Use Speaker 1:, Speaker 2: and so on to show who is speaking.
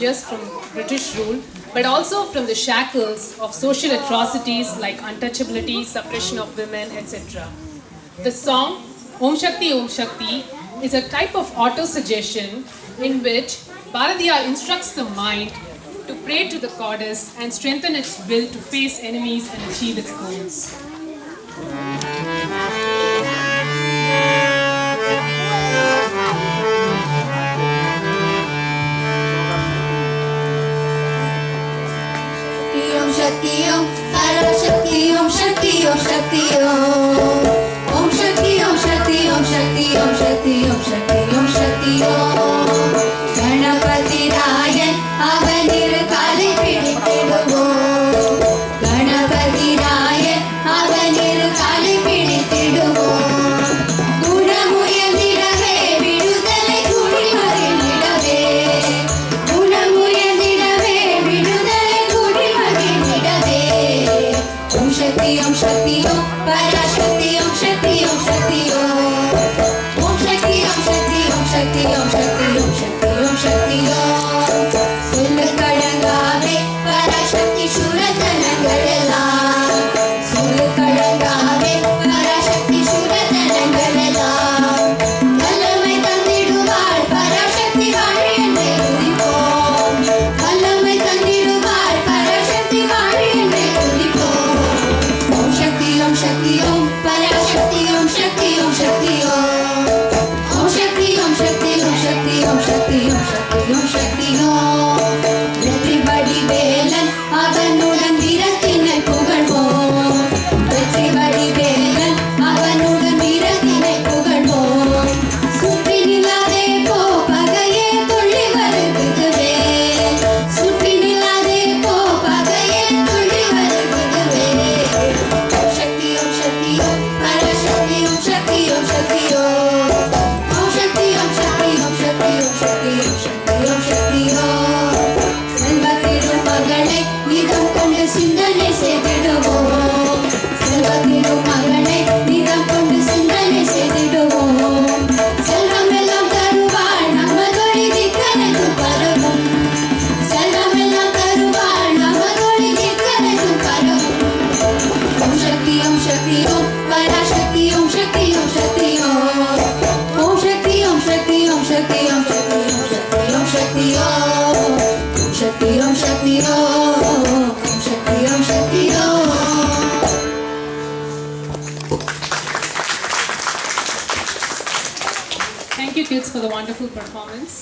Speaker 1: just from British rule, but also from the shackles of social atrocities like untouchability, suppression of women, etc. The song Om Shakti is a type of auto-suggestion in which Bharatiya instructs the mind to pray to the goddess and strengthen its will to face enemies and achieve its goals.
Speaker 2: Shakti Om, Hara Shakti Om, Shakti Om, Shakti Om, Om Shakti Om, Shakti Om, Shakti Om, Shakti Om, Shakti Om, Shakti Om. Ganapati Rayan, Avanir Kali Pidittiduvom. Ganapati Rayan, Avanir Kali Pidittiduvom. Gunamuyandirave, Vidudalai Kudimarinidave. Gunamuyandirave, Vidudalai Kudimarinidave. Om Shakti Om, Shakti Om, Parashakti Om, Shakti Om, Shakti Om. Om Shakti Om, Shakti Om, Shakti Om, Shakti Om, Shakti Om, Shakti Om. Sulkalangave, Parashakti Shuratanangalallam. Sulkalangave, Parashakti Shuratanangalallam. Kallamai thandiduvaal, Parashakti vaazhi enne udipom. Kallamai thandiduvaal, Parashakti vaazhi enne udipom. Om Shakti Om, Shakti Om, Parashakti Om, Shakti Om, Shakti Om. Om Shakti Om, Shakti Om, Shakti Om, Shakti Om, Shakti Om, Shakti Om. Vetribadi Velan, avanudan veerathinai pugalvom. Vetribadi Velan, avanudan veerathinai pugalvom. Sutti nilade po, pagaye tulli varugudave. Sutti nilade po, pagaye tulli varugudave. Om Shakti Om, Shakti Om, Parashakti Om, Shakti Om, Shakti Om. Om Shakti Om, Shakti Om, Shakti Om, Shakti Om, Shakti Om, Shakti Om. Selva திருமகளை நிதம் கொண்டு சிந்தனை செய்திடுவோம். செல்வ திருமகளை நிதம் கொண்டு சிந்தனை செய்திடுவோம். செல்வம் எல்லாம் தருவாள் நமதொழி திக்கனது பரவும். செல்வம் எல்லாம் தருவாள் நமதொழி திக்கனது பரவும். ஓம் சக்தி ஓம் சக்தி ஓம் பராசக்தி ஓம் சக்தி ஓம் சக்தி ஓம். ஓம் Shakti Om Shakti Om Shakti Om Shakti Om Shakti Om Shakti Om. Shakti Om, Shakti Om, Om Shakti Om, Shakti Om.
Speaker 1: Thank you kids for the wonderful performance.